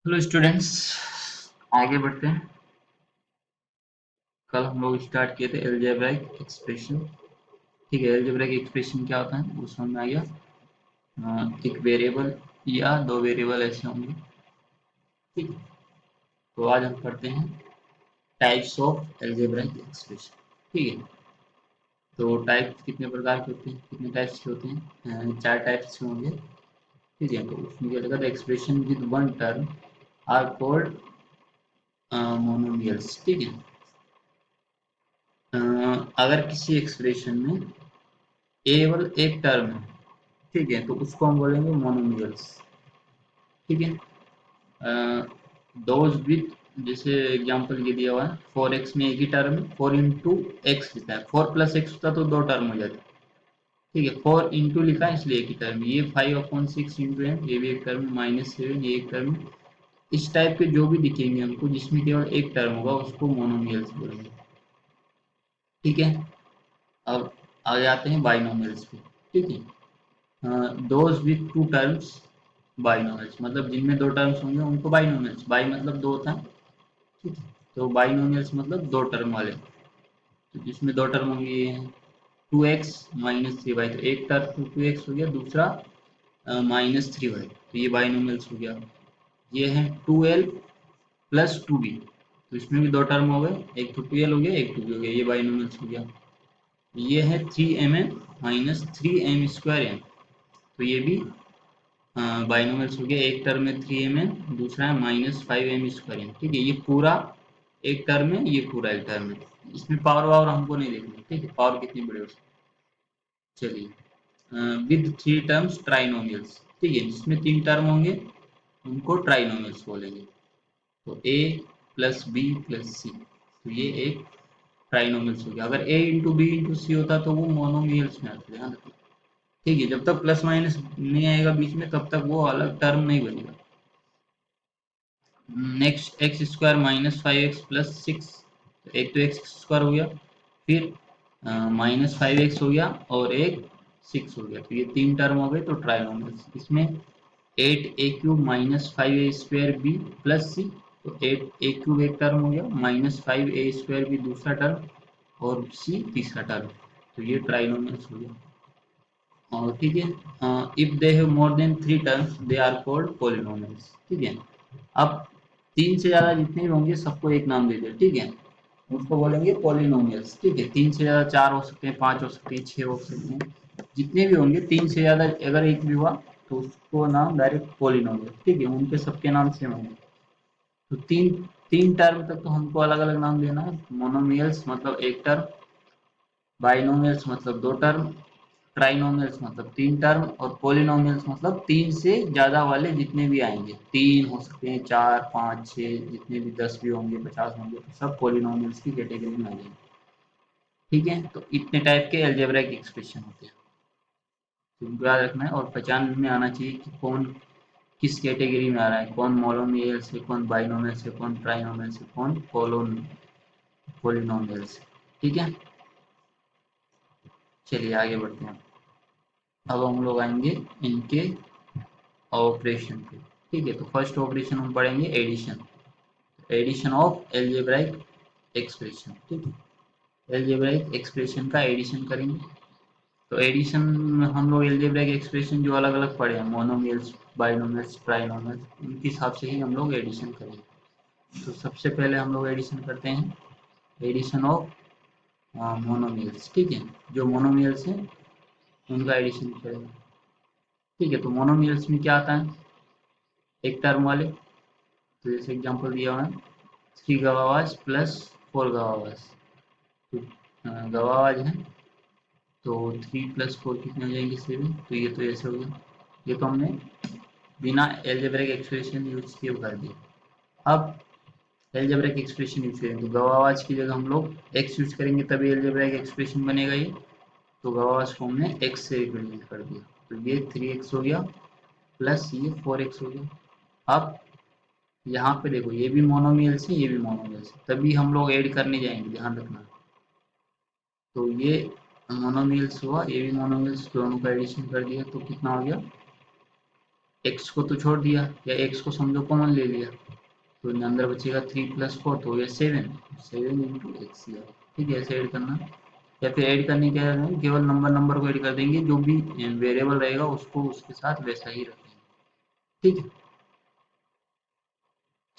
Hello students, आगे बढ़ते हैं। कल हम लोग स्टार्ट किए थे एलजेब्राइक एक्सप्रेशन। ठीक है, एलजेब्राइक एक्सप्रेशन क्या होता है वो समझ में आ गया। एक वेरिएबल या दो वेरिएबल ऐसे होंगे। ठीक है, तो आज हम पढ़ते हैं टाइप्स ऑफ एलजेब्राइक एक्सप्रेशन। ठीक है, तो टाइप कितने प्रकार के होते हैं, कितने टाइप्स के होते हैं? चार टाइप्स के होंगे। ठीक है, तो उसमें क्या लिखा था, expression with one term are called monomials. ठीक है, अगर किसी एक्सप्रेशन में केवल एक टर्म है, ठीक है, तो उसको हम बोलेंगे मोनोमियल्स। ठीक है, दोज विथ, जैसे एग्जांपल ये दिया हुआ है, 4x में एक ही टर्म है, 4 इंटू एक्स लिखा है, 4 प्लस एक्स होता तो दो टर्म हो जाते। ठीक है, 4 इंटू लिखा है इसलिए एक ही टर्म। ये 5/6 इंटू एम, ये भी एक टर्म, -7 ये एक टर्म। इस टाइप के जो भी दिखेंगे हमको जिसमें केवल एक टर्म होगा उसको मोनोमियल्स बोलेंगे। ठीक है, अब आ जाते हैं बाइनोमियल्स पे। ठीक है, those with to terms binomials, मतलब जिनमें दो टर्म्स होंगे उनको बाइनोमियल्स, बाई मतलब दो होता है। ठीक है, तो बाइनोमियल्स मतलब दो टर्म वाले। तो जिसमें दो टर्म होंगे ये हैं 2x-3y, तो एक टर्म 2x हो गया, दूसरा -3y, तो ये बाइनोमियल्स हो गया। ये है 2l प्लस 2b, तो इसमें भी दो टर्म हो गए, एक तो 2l हो गया, एक 2b हो गया, ये बाइनोमियल्स हो गया। ये है 3mn-3m²n, तो ये भी बाइनोमियल्स हो गया। एक टर्म है 3mn, दूसरा है -5m²n। ठीक है, ये पूरा एक टर्म है, ये पूरा एक टर्म है। इसमें पावर वावर हमको नहीं देखनी। ठीक है, पावर कितनी बड़ी हो सकती है। चलिए, विद थ्री टर्म्स ट्राइनोमियल्स। ठीक है, जिसमें तीन टर्म होंगे उनको ट्राइनोमियल्स बोलेंगे। तो a प्लस बी प्लस सी, तो ये एक ट्राइनोमियल्स हो गया। अगर a इंटू बी इंटू सी होता तो वो मोनोमियल्स में आता, ध्यान रखिए। ठीक है, जब तक प्लस माइनस नहीं आएगा बीच में तब तक वो अलग टर्म नहीं बनेगा। नेक्स्ट x² - 5x + 6, एक तो एक्स स्क्वायर हो गया, फिर -5x हो गया और एक 6 हो गया, तो ये तीन टर्म हो गए तो ट्राइनोमियल्स। इसमें 8a³ - 5a² b प्लस सी, तो 8a³ एक टर्म हो गया, -5a² b दूसरा टर्म और c तीसरा टर्म, तो ये ट्राइनोमियल्स हो गया। और ठीक है, if they have more than three terms they are called polynomials. ठीक है, अब तीन से ज्यादा जितने भी होंगे सबको एक नाम दे दिया। ठीक है, उसको बोलेंगे पॉलिनोमियल्स। ठीक है, तीन से ज्यादा चार हो सकते हैं, पांच हो सकते हैं, छह हो सकते हैं, जितने भी होंगे तीन से ज्यादा अगर एक भी हुआ तो उसको नाम डायरेक्ट पॉलिनोमियल। ठीक है, उनके सबके नाम सेम होंगे। तो तीन तीन टर्म तक तो हमको अलग अलग नाम देना है। मोनोमियल्स मतलब एक टर्म, बाइनोमियल्स मतलब दो टर्म, ट्राइनोमियल्स मतलब तीन टर्म, और पॉलिनोमियल्स मतलब तीन से ज्यादा वाले जितने भी आएंगे, तीन हो सकते हैं, चार पाँच छः, जितने भी 10 भी होंगे, 50 होंगे, तो सब पॉलिनोमियल्स की कैटेगरी में आ जाएंगे। ठीक है, तो इतने टाइप के अलजेब्रिक एक्सप्रेशन होते हैं, तो इनको याद रखना है और पहचान में आना चाहिए कि कौन किस कैटेगरी में आ रहा है, कौन मोनोमियल्स है, कौन बाइनोमियल्स है, कौन ट्राइनोमियल्स है, कौन पॉलिनोमियल्स है। ठीक है, चलिए आगे बढ़ते हैं। अब हम लोग आएंगे इनके ऑपरेशन पे। ठीक है, तो फर्स्ट ऑपरेशन हम पढ़ेंगे addition, addition of algebraic expression. ठीक है, एल्जेब्राइक एक्सप्रेशन का एडिशन करेंगे। तो एडिशन में हम लोग एल्जेब्राइक एक्सप्रेशन जो अलग अलग पढ़े हैं, मोनोमियल्स, बाइनोमियल्स, ट्राइनोमियल्स, उनके हिसाब से ही हम लोग एडिशन करेंगे। तो सबसे पहले हम लोग एडिशन करते हैं, एडिशन ऑफ मोनोमियल्स। ठीक है, जो मोनोमियल्स हैं उनका एडिशन करेंगे। ठीक है, तो मोनोमियल्स में क्या आता है, एक टर्म वाले। तो जैसे एग्जांपल दिया हुआ है 3 गवावाज प्लस 4 गवावाज, तो गवावाज है तो 3 + 4 कितने हो जाएंगे 7, तो ये तो ऐसे हो गया। ये तो हमने बिना एल्जेब्रिक एक्सप्रेशन यूज किए कर दिया। अब एल्जेब्रिक एक्सप्रेशन यूज करेंगे तो गवावाज की जगह हम लोग एक्स यूज करेंगे तभी एल्जेब्रिक एक्सप्रेशन बनेगा ये। तो गवावाज को हमने एक्स से रिप्रेजेंट कर दिया, तो ये 3x हो गया प्लस ये 4x हो गया। अब यहाँ पे देखो ये भी मोनोमियल्स है, ये भी मोनोमियल्स है, तभी हम लोग ऐड करने जाएंगे, ध्यान रखना। तो ये मोनोमियल्स हुआ, ये भी मोनोमियल्स, दोनों का एडिशन कर दिया तो कितना हो गया एक्स को तो छोड़ दिया, या एक्स को समझो कॉमन ले लिया, तो अंदर बचेगा 3+4, तो ये 7 इंटू एक्स। ठीक है, ऐसे ऐड करना। या फिर ऐड करने के लिए केवल नंबर नंबर को ऐड कर देंगे, जो भी वेरिएबल रहेगा उसको उसके साथ वैसा ही रखेंगे। ठीक है,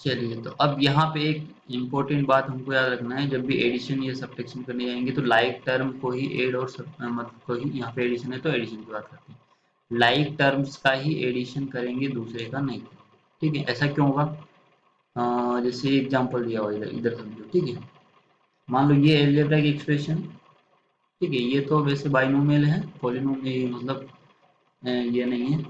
चलिए। तो अब यहाँ पे एक इम्पोर्टेंट बात हमको याद रखना है, जब भी एडिशन या सब्ट्रैक्शन करने जाएंगे तो लाइक टर्म को ही ऐड और मतलब को ही, यहाँ पे एडिशन है तो एडिशन की बात करते हैं, लाइक टर्म्स का ही एडिशन करेंगे, दूसरे का नहीं करेंगे। ठीक है, ऐसा क्यों होगा? जैसे एग्जांपल दिया हुआ इधर इधर समझो। ठीक है, मान लो ये अलजेब्रिक एक्सप्रेशन। ठीक है, ये तो वैसे बाइनोमियल है, पॉलिनोमियल मतलब ये नहीं है,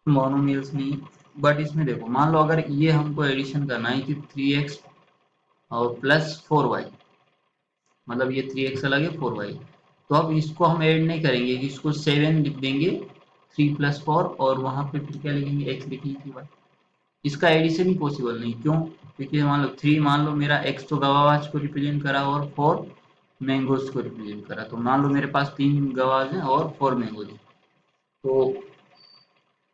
मोनोमियल्स नहीं है। बट इसमें देखो, मान लो अगर ये हमको एडिशन करना है कि 3x और +4y, मतलब ये 3x अलग है 4y, तो अब इसको हम ऐड नहीं करेंगे कि इसको 7 लिख देंगे 3+4, और वहां पे फिर क्या लिखेंगे, x लिखेंगे कि y। इसका एडिशन ही पॉसिबल नहीं, क्यों? क्योंकि मान लो 3, मान लो मेरा x तो गवावाज को रिप्रेजेंट करा और 4 मैंगोज को रिप्रेजेंट करा, तो मान लो मेरे पास 3 गवाज हैं और 4 मैंगोज हैं। तो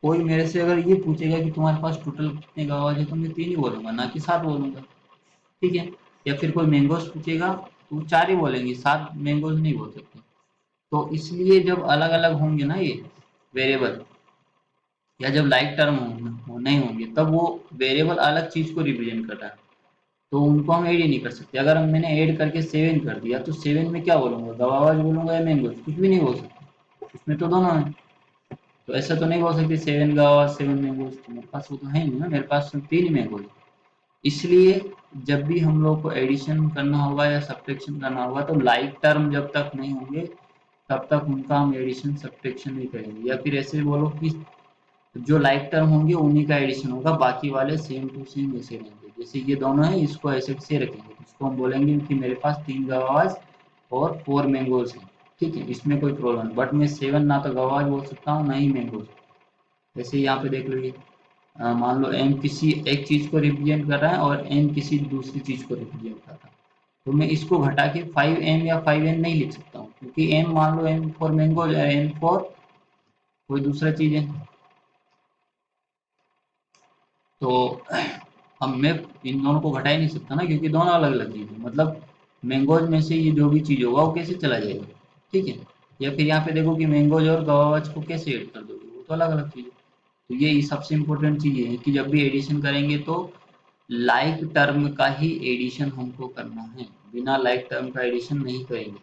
कोई मेरे से अगर ये पूछेगा कि तुम्हारे पास टोटल कितने गवाज है, तो मैं 3 ही बोलूंगा, ना कि 7 बोलूंगा। ठीक है, या फिर कोई मैंगोज पूछेगा तो 4 ही बोलेंगे, 7 मैंगोज नहीं बोल सकते। तो इसलिए जब अलग अलग होंगे ना ये वेरिएबल, या जब लाइक टर्म नहीं होंगे, तब वो वेरिएबल अलग चीज को रिप्रेजेंट कर रहा है, तो उनको हम ऐड ही नहीं कर सकते। अगर हम मैंने ऐड करके 7 कर दिया, तो 7 में क्या बोलूंगा, गवावाज बोलूंगा या मैंगोज? कुछ भी नहीं बोल सकता, उसमें तो दोनों है। तो ऐसा तो नहीं बोल सकते 7 गवावाज 7 मैंगोज, तो मेरे पास वो तो है नहीं ना, मेरे पास 3 मैंगोज। इसलिए जब भी हम लोग को एडिशन करना होगा या सब्ट्रैक्शन करना होगा, तो लाइक टर्म जब तक नहीं होंगे तब तक उनका हम एडिशन सब्ट्रैक्शन नहीं करेंगे। या फिर ऐसे बोलो कि जो लाइक टर्म होंगे उन्हीं का एडिशन होगा, बाकी वाले सेम टू सेम ऐसे रहेंगे। जैसे ये दोनों है, इसको ऐसे से रखेंगे, इसको हम बोलेंगे कि मेरे पास 3 गवाज और 4 मैंगोज हैं। ठीक है, इसमें कोई प्रॉब्लम नहीं, बट मैं 7 ना तो गवाज बोल सकता हूँ ना ही मैंगोज। जैसे यहाँ पे देख लो, ये मान लो एम किसी एक चीज को रिप्रेजेंट कर रहा है और एन किसी दूसरी चीज को रिप्रेजेंट कर रहा है, तो मैं इसको घटा के 5m या 5n नहीं लिख सकता हूँ, क्योंकि m मान लो m फॉर मैंगो या n फॉर कोई दूसरा चीज है। तो अब मैं इन दोनों को घटा ही नहीं सकता ना, क्योंकि दोनों अलग अलग चीज है। मतलब मैंगोज में से ये जो भी चीज होगा वो कैसे चला जाएगा। ठीक है, या फिर यहाँ पे देखो कि मैंगोज और गवाच को कैसे ऐड कर दोगे, वो तो अलग अलग चीज है। तो ये सबसे इम्पोर्टेंट चीज है कि जब भी एडिशन करेंगे तो लाइक टर्म का ही एडिशन हमको करना है, बिना लाइक टर्म का एडिशन नहीं करेंगे।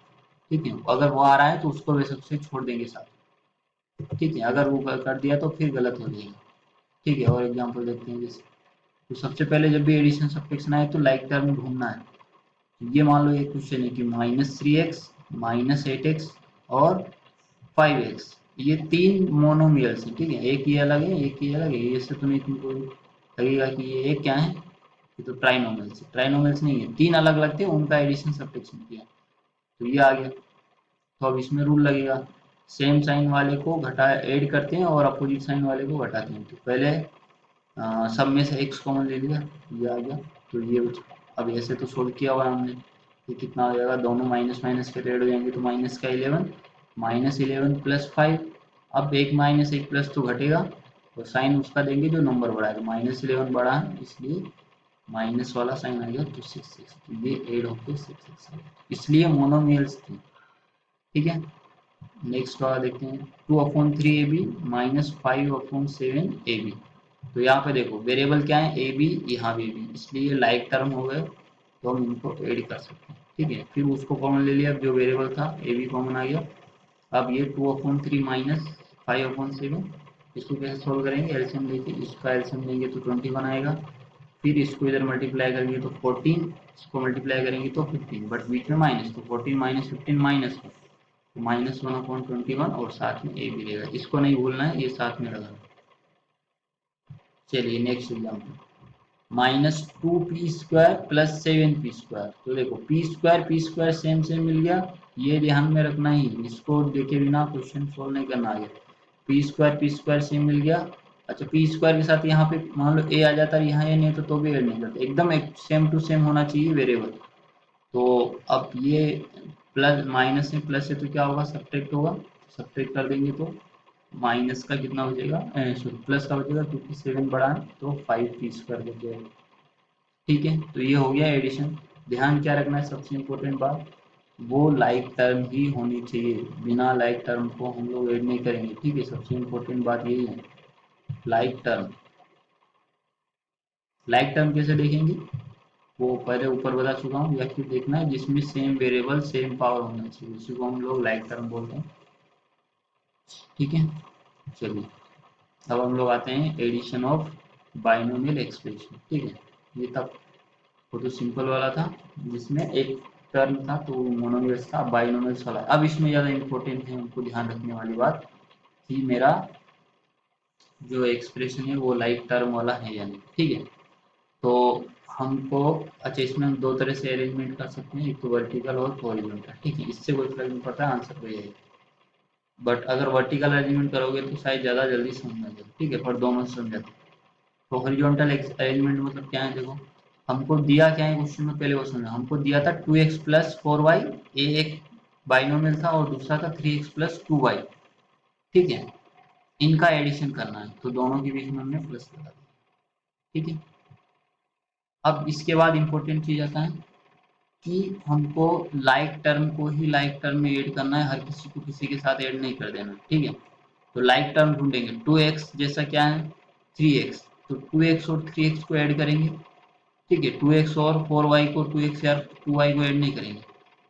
ठीक है, अगर वो आ रहा है तो उसको वे सबसे छोड़ देंगे साथ। ठीक है, अगर वो कर दिया तो फिर गलत हो जाएगा। ठीक है, और एग्जांपल देखते हैं। जैसे तो सबसे पहले जब भी एडिशन सब्ट्रैक्शन आए तो लाइक टर्म ढूंढना है। तो ये मान लो एक क्वेश्चन है कि -3x, -8x और 5x, ये 3 मोनोमियल्स हैं। ठीक है, एक ये अलग है, एक ये अलग है, ये से तो नहीं तुमको लगेगा कि ये क्या है, ये तो ट्राइनोमियल्स है। ट्राइनोमियल्स नहीं है, 3 अलग अलग थे, उनका एडिशन सब्ट्रैक्शन किया तो ये आ गया। तो अब इसमें रूल लगेगा, सेम साइन वाले को घटा ऐड करते हैं और अपोजिट साइन वाले को घटाते हैं। तो पहले सब में से x कॉमन ले लिया, ये आ गया, तो ये अब ऐसे तो सोल्व किया हुआ है हमने। ये कितना आ जाएगा, दोनों माइनस माइनस के ऐड हो जाएंगे, तो माइनस का 11, -11 +5। अब एक माइनस एक प्लस तो घटेगा, तो साइन उसका देंगे जो नंबर बढ़ा है, तो -11 बड़ा है इसलिए माइनस वाला साइन आ गया, तो 6x, तो ये ऐड होकर 6x, इसलिए मोनोमियल्स थी। ठीक है, नेक्स्ट वाला देखते हैं, 2/3 AB -5/7 AB। तो यहाँ पे देखो वेरिएबल क्या है, ए बी, यहाँ भी बी, इसलिए लाइक टर्म हो गए, तो हम इनको ऐड कर सकते हैं। ठीक है, फिर उसको कॉमन ले लिया, अब जो वेरिएबल था ए बी कॉमन आ गया। अब ये 2/3 -5/7, इसको कैसे सोल्व करेंगे, एलसीएम लेके, इसका एलसीएम लेंगे तो 21 आएगा। फिर इसको इधर मल्टीप्लाई करेंगे तो 14, इसको मल्टीप्लाई करेंगे तो 15, बट बीच में माइनस, तो 14 -15 -1, तो -1/21, और साथ में ए भी रहेगा, इसको नहीं भूलना है, ये साथ में रहेगा। चलिए नेक्स्ट एग्जाम्पल, -2p² +7p²। तो देखो p² सेम सेम मिल गया, ये ध्यान में रखना ही, इसको देखे बिना क्वेश्चन सोल्व नहीं करना आगे। p² सेम मिल गया। अच्छा, p² के साथ यहाँ पे मान लो a आ जाता है, यहाँ a नहीं तो भी ऐड नहीं करते, एकदम एक सेम टू सेम होना चाहिए वेरिएबल। तो अब ये प्लस माइनस है प्लस है तो क्या होगा, सब्ट्रैक्ट होगा, सब्ट्रैक्ट कर देंगे तो माइनस का कितना बचेगा, सॉरी प्लस का बचेगा क्योंकि 7 बड़ा है तो 5t² बच जाएगा। ठीक है, तो ये हो गया एडिशन। ध्यान क्या रखना है, सबसे इम्पोर्टेंट बात, वो लाइक टर्म ही होनी चाहिए, बिना लाइक टर्म को हम लोग ऐड नहीं करेंगे। ठीक है, सबसे इम्पोर्टेंट बात यही है, लाइक टर्म। लाइक टर्म कैसे देखेंगे, वो पहले ऊपर बता चुका हूँ, या फिर देखना है जिसमें सेम वेरिएबल सेम पावर होना चाहिए, उसी को हम लोग लाइक टर्म बोलते हैं। ठीक है, चलिए अब हम लोग आते हैं एडिशन ऑफ बाइनोमियल एक्सप्रेशन। ठीक है, ये तब वो तो सिंपल वाला था जिसमें एक टर्म था तो मोनोमियल्स था, बाइनोमियल्स वाला। अब इसमें ज़्यादा इंपॉर्टेंट है हमको ध्यान रखने वाली बात कि मेरा जो एक्सप्रेशन है वो लाइक टर्म वाला है या नहीं। ठीक है, तो हमको, अच्छा इसमें हम दो तरह से अरेंजमेंट कर सकते हैं, एक तो वर्टिकल और हॉरिजॉन्टल। ठीक है, इससे कोई फर्क नहीं पड़ता, आंसर वही है। बट अगर वर्टिकल अरेंजमेंट करोगे तो शायद ज़्यादा जल्दी समझ में आ जाए। ठीक है, पर दोनों से समझ जाते। तो हॉरिजॉन्टल अरेंजमेंट मतलब क्या है, देखो हमको दिया क्या है क्वेश्चन में, पहले वो समझो। हमको दिया था 2x प्लस 4y, ये एक बाइनोमियल था, और दूसरा था 3x प्लस 2y। ठीक है, इनका एडिशन करना है तो दोनों के बीच में हमने प्लस लगा दिया। ठीक है, अब इसके बाद इंपॉर्टेंट चीज आता है कि हमको लाइक टर्म को ही लाइक टर्म में ऐड करना है, हर किसी को किसी के साथ ऐड नहीं कर देना। ठीक है, तो लाइक टर्म ढूंढेंगे, 2x जैसा क्या है 3x, तो 2x और 3x को ऐड करेंगे। ठीक है, 2x और 4y को 2x या 2y को ऐड नहीं करेंगे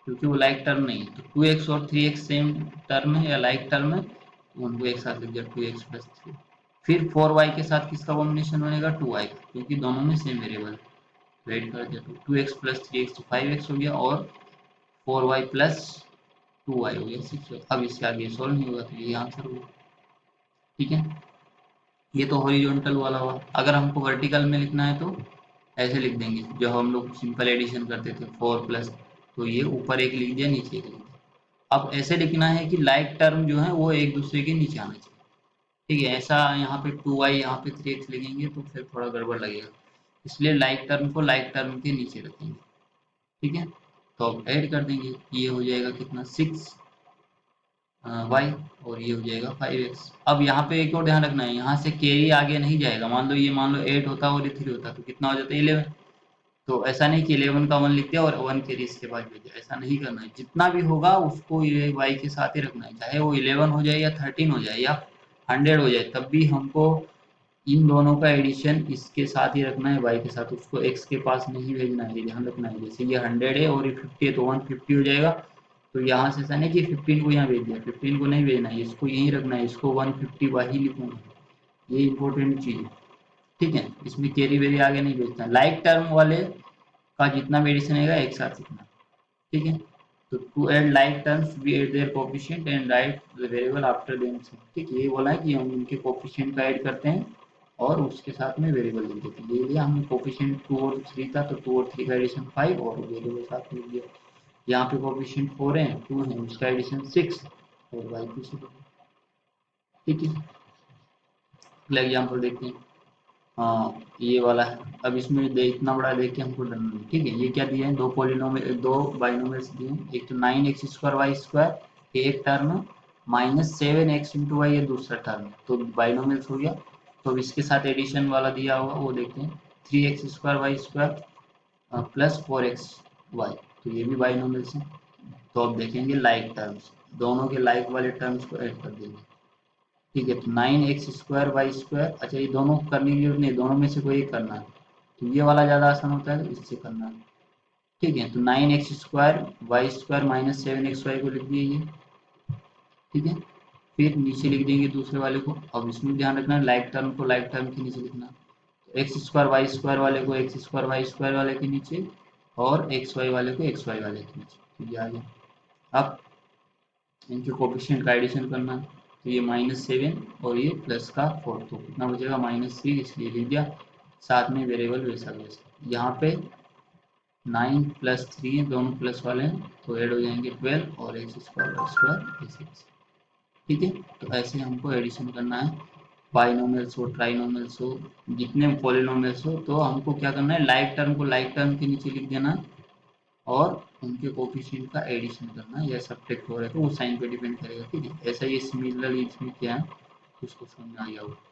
क्योंकि वो लाइक टर्म नहीं है। तो 2x और 3x सेम टर्म है या लाइक टर्म है, तो उनको एक साथ लिख दिया 2x प्लस 3। फिर 4y के साथ किसका कॉम्बिनेशन बनेगा, 2y का, क्योंकि दोनों में सेम वेरिएबल। वेट कर दिया तो 2x प्लस 3x तो 5x हो गया, और 4y प्लस 2y हो गया 6y। अब इसके आगे सॉल्व नहीं होगा तो ये आंसर होगा। ठीक है, ये तो हॉरिजॉन्टल वाला हुआ। अगर हमको वर्टिकल में लिखना है तो ऐसे लिख देंगे, जो हम लोग सिंपल एडिशन करते थे 4 प्लस, तो ये ऊपर एक लिख दिया नीचे एक लिख दिया। अब ऐसे लिखना है कि लाइक टर्म जो है वो एक दूसरे के नीचे आना चाहिए। ठीक है, ऐसा यहाँ पे 2y यहाँ पे 3x लिखेंगे तो फिर थोड़ा गड़बड़ लगेगा, इसलिए लाइक टर्म को लाइक टर्म के नीचे रखेंगे। ठीक है, तो अब ऐड कर देंगे, ये हो जाएगा कितना 6 वाई, और ये हो जाएगा 5x। अब यहाँ पे एक और ध्यान रखना है, यहाँ से कैरी आगे नहीं जाएगा। मान लो ये, मान लो 8 होता और ये 3 होता तो कितना हो जाता 11। तो ऐसा नहीं कि 11 का 1 लिख दिया और 1 कैरी इसके बाद भेज दिया, ऐसा नहीं करना है। जितना भी होगा उसको ये वाई के साथ ही रखना है, चाहे वो 11 हो जाए या 13 हो जाए या 100 हो जाए, तब भी हमको इन दोनों का एडिशन इसके साथ ही रखना है, वाई के साथ। उसको एक्स के पास नहीं भेजना है, ये ध्यान रखना है। जैसे ये 100 है और ये 50 है तो 150 हो जाएगा, तो यहाँ से ऐसा नहीं कि 15 को यहाँ भेज दिया, 15 को नहीं भेजना है, इसको यहीं रखना है, इसको 150 वही लिखूंगा। ये इंपॉर्टेंट चीज है। ठीक है, इसमें कैरी वेरी आगे नहीं भेजना। लाइक टर्म वाले का जितना भी एडिशन आएगा एक साथ लिखना। ठीक है, तो to add like terms we add their coefficient and write the variable after them. ठीक है, ये बोला है कि हम इनके कोफिशिएंट का ऐड करते हैं और उसके साथ में वेरिएबल लिख देते हैं। ये लिया हमने कोफिशिएंट 2 और 3 था, तो 2 और 3 का एडिशन 5 और वेरिएबल साथ में लिख दिया। यहाँ पे कोफिशिएंट 4 है, 2 है, उसका एडिशन 6 और वाई पीछे। ठीक है, अगला एग्जाम्पल देखते हैं। हाँ, ये वाला है। अब इसमें इतना बड़ा देख के हमको डरना नहीं। ठीक है, ये क्या दिया है, दो पॉलिनोमियल, दो बाइनोमियल्स दिए हैं। एक तो 9x² y² एक टर्म है, -7x×y ये दूसरा टर्म है, तो बाइनोमियल्स हो गया। तो अब इसके साथ एडिशन वाला दिया होगा वो देखते हैं, 3x² y² plus 4x y, तो ये भी बाइनोमियल्स है। तो अब देखेंगे लाइक टर्म्स, दोनों के लाइक वाले टर्म्स को ऐड कर देंगे। ठीक है, तो 9x² y², अच्छा ये दोनों करने की जरूरत नहीं, दोनों में से कोई एक करना है, तो ये वाला ज़्यादा आसान होता है, तो इससे करना है। ठीक है, तो 9x² y² -7xy को लिख दिए ये। ठीक है, फिर नीचे लिख देंगे दूसरे वाले को। अब इसमें ध्यान रखना है लाइक टर्म को लाइक टर्म के नीचे लिखना, तो x² y² वाले को x² y² वाले के नीचे, और xy वाले को xy वाले के नीचे, तो ये आ गया। अब इनके कोफिशिएंट का एडिशन करना है, तो ये -7 और ये प्लस का 4, तो कितना बचेगा -3, इसलिए लिख दिया। साथ में वेरिएबल वैसा वैसा, यहाँ पे 9 प्लस 3 है, दोनों प्लस वाले हैं तो ऐड हो जाएंगे 12 और x² y² ऐसे। ठीक है, तो ऐसे हमको एडिशन करना है, बाइनोमियल्स हो ट्राइनोमियल्स हो जितने पॉलिनोमियल्स हो, तो हमको क्या करना है, लाइक टर्म को लाइक टर्म के नीचे लिख देना है और उनके कोफिशिएंट का एडिशन करना है, या सब्ट्रैक्ट हो रहा है तो वो साइन पे डिपेंड करेगा। ठीक है, ऐसा ये सिमिलरली इसमें क्या है, कुछ को समझ में आ गया हो।